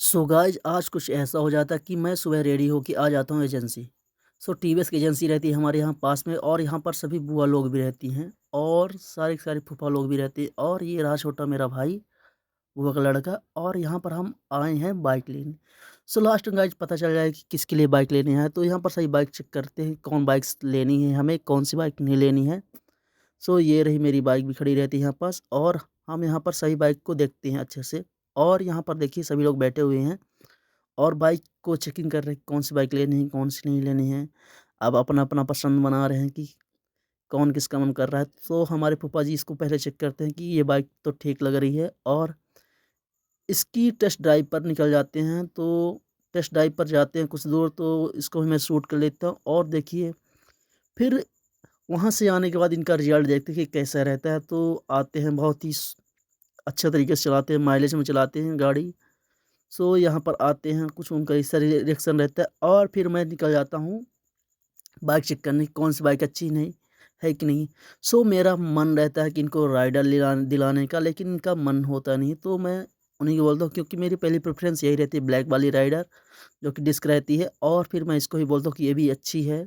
So guys आज कुछ ऐसा हो जाता है कि मैं सुबह रेडी होके आ जाता हूँ एजेंसी। सो टीवीएस की एजेंसी रहती है हमारे यहाँ पास में और यहाँ पर सभी बुआ लोग भी रहती हैं और सारे के सारे फूफा लोग भी रहते हैं और ये रहा छोटा मेरा भाई, बुआ का लड़का और यहाँ पर हम आए हैं बाइक लेने। सो लास्ट में गाइज पता चल जाए कि किसके लिए बाइक लेने हैं, तो यहाँ पर सही बाइक चेक करते हैं कौन बाइक्स लेनी है, हमें कौन सी बाइक नहीं लेनी है। सो ये रही मेरी बाइक भी खड़ी रहती है यहाँ पास और हम यहाँ पर सही बाइक को देखते हैं अच्छे से। और यहाँ पर देखिए सभी लोग बैठे हुए हैं और बाइक को चेकिंग कर रहे हैं कौन-सी बाइक लेनी है, कौन-सी नहीं लेनी है। अब अपना-अपना पसंद बना रहे हैं कि कौन किसका मन कर रहा है। तो हमारे फूफा जी इसको पहले चेक करते हैं कि ये बाइक तो ठीक लग रही है और इसकी टेस्ट ड्राइव पर निकल जाते हैं। तो टेस्ट ड्राइव पर जाते हैं कुछ दूर तो इसको भी मैं शूट कर लेता हूँ और देखिए फिर वहाँ से आने के बाद इनका रिज़ल्ट देखते हैं कि कैसा रहता है। तो आते हैं बहुत ही अच्छे तरीके से चलाते हैं, माइलेज में चलाते हैं गाड़ी। सो यहाँ पर आते हैं, कुछ उनका ऐसा रिएक्शन रहता है और फिर मैं निकल जाता हूँ बाइक चेक करने, कौन-सी बाइक अच्छी नहीं है कि नहीं। सो मेरा मन रहता है कि इनको राइडर दिलाने का, लेकिन इनका मन होता नहीं, तो मैं उन्हीं को बोलता हूँ क्योंकि मेरी पहली प्रेफ़रेंस यही रहती है ब्लैक वाली राइडर, जो कि डिस्क रहती है और फिर मैं इसको ही बोलता हूँ कि ये भी अच्छी है,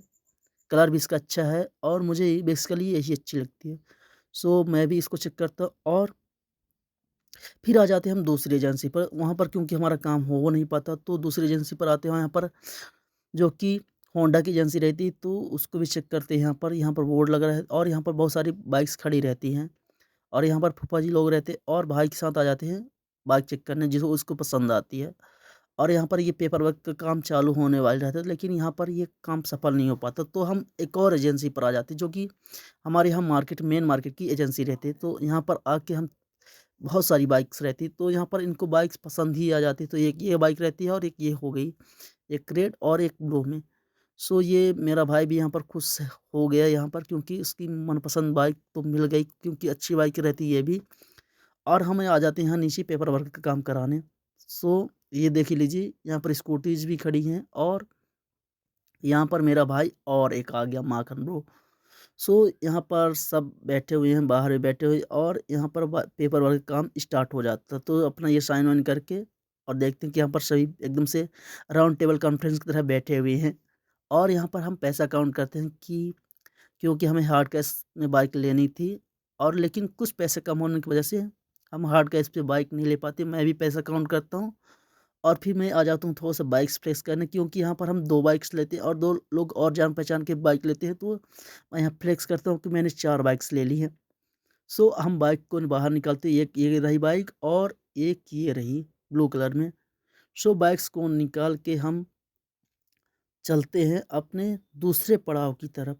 कलर भी इसका अच्छा है और मुझे बेसिकली यही अच्छी लगती है। सो मैं भी इसको चेक करता हूँ और फिर आ जाते हैं हम दूसरी एजेंसी पर, वहाँ पर क्योंकि हमारा काम हो नहीं पाता तो दूसरी एजेंसी पर आते हैं, यहाँ पर जो कि होंडा की एजेंसी रहती है तो उसको भी चेक करते हैं यहाँ पर बोर्ड लगा है और यहाँ पर बहुत सारी बाइक्स खड़ी रहती हैं और यहाँ पर फूफा जी लोग रहते हैं और भाई के साथ आ जाते हैं बाइक चेक करने जिसको उसको पसंद आती है। और यहाँ पर ये पेपर वर्क का काम चालू होने वाला रहता है, लेकिन यहाँ पर ये काम सफल नहीं हो पाता तो हम एक और एजेंसी पर आ जाते हैं जो कि हमारे यहाँ मेन मार्केट की एजेंसी रहती है। तो यहाँ पर आके हम बहुत सारी बाइक्स रहती है, तो यहाँ पर इनको बाइक्स पसंद ही आ जाती है, तो एक ये बाइक रहती है और एक ये हो गई, एक रेड और एक ब्लू में। सो ये मेरा भाई भी यहाँ पर खुश हो गया यहाँ पर क्योंकि उसकी मनपसंद बाइक तो मिल गई क्योंकि अच्छी बाइक रहती है ये भी। और हम आ जाते हैं यहाँ नीचे पेपर वर्क का काम कराने। सो ये देख ही लीजिए यहाँ पर स्कूटीज़ भी खड़ी हैं और यहाँ पर मेरा भाई और एक आ गया माखन ब्रो। सो यहाँ पर सब बैठे हुए हैं, बाहर भी बैठे हुए और यहाँ पर पेपर वर्क का काम स्टार्ट हो जाता है। तो अपना ये साइन वाइन करके और देखते हैं कि यहाँ पर सभी एकदम से राउंड टेबल कॉन्फ्रेंस की तरह बैठे हुए हैं और यहाँ पर हम पैसा काउंट करते हैं कि क्योंकि हमें हार्ड कैश में बाइक लेनी थी और लेकिन कुछ पैसे कम होने की वजह से हम हार्ड कैश पे बाइक नहीं ले पाते। मैं भी पैसा काउंट करता हूँ और फिर मैं आ जाता हूँ थोड़ा-सा बाइक्स फ्लेक्स करने क्योंकि यहाँ पर हम 2 बाइक्स लेते हैं और 2 लोग और जान-पहचान के बाइक लेते हैं, तो मैं यहाँ फ्लेक्स करता हूँ कि मैंने 4 बाइक्स ले ली हैं। सो हम बाइक को बाहर निकालते हैं, एक ये रही बाइक और एक ये रही ब्लू कलर में। सो बाइक्स को निकाल के हम चलते हैं अपने दूसरे पड़ाव की तरफ।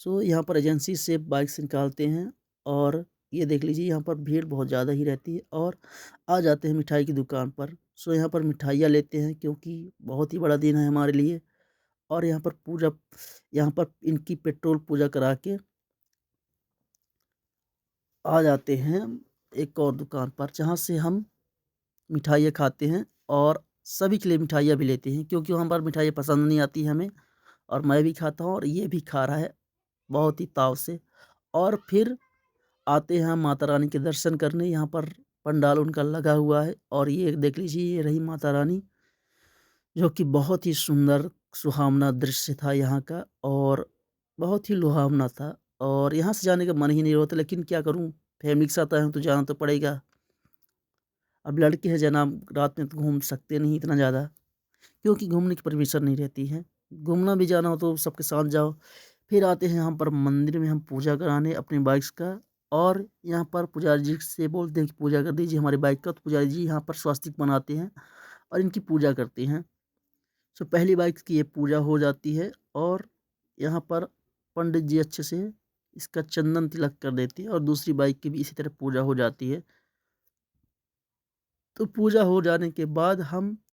सो यहाँ पर एजेंसी से बाइक्स निकालते हैं और ये देख लीजिए यहाँ पर भीड़ बहुत ज़्यादा ही रहती है और आ जाते हैं मिठाई की दुकान पर। सो यहाँ पर मिठाइयाँ लेते हैं क्योंकि बहुत ही बड़ा दिन है हमारे लिए और यहाँ पर इनकी पेट्रोल पूजा करा के आ जाते हैं एक और दुकान पर जहाँ से हम मिठाइयाँ खाते हैं और सभी के लिए मिठाइयाँ भी लेते हैं क्योंकि वहाँ पर मिठाइयाँ पसंद नहीं आती हमें और मैं भी खाता हूँ और ये भी खा रहा है बहुत ही ताव से। और फिर आते हैं हम माता रानी के दर्शन करने, यहाँ पर पंडाल उनका लगा हुआ है और ये देख लीजिए ये रही माता रानी, जो कि बहुत ही सुंदर सुहावना दृश्य था यहाँ का और बहुत ही लुभावना था और यहाँ से जाने का मन ही नहीं होता, लेकिन क्या करूँ फैमिली के साथ आया हूँ तो जाना तो पड़ेगा। अब लड़के हैं जनाब, रात में तो घूम सकते नहीं इतना ज़्यादा क्योंकि घूमने की परमिशन नहीं रहती है। घूमना भी जाना हो तो सबके साथ जाओ। फिर आते हैं यहाँ पर मंदिर में हम पूजा कराने अपनी बाइक्स का और यहाँ पर पुजारी जी से बोलते हैं कि पूजा कर दीजिए हमारी बाइक का, तो पुजारी जी यहाँ पर स्वास्तिक बनाते हैं और इनकी पूजा करते हैं। सो पहली बाइक की ये पूजा हो जाती है और यहाँ पर पंडित जी अच्छे से इसका चंदन तिलक कर देते हैं और दूसरी बाइक की भी इसी तरह पूजा हो जाती है। तो पूजा हो जाने के बाद हम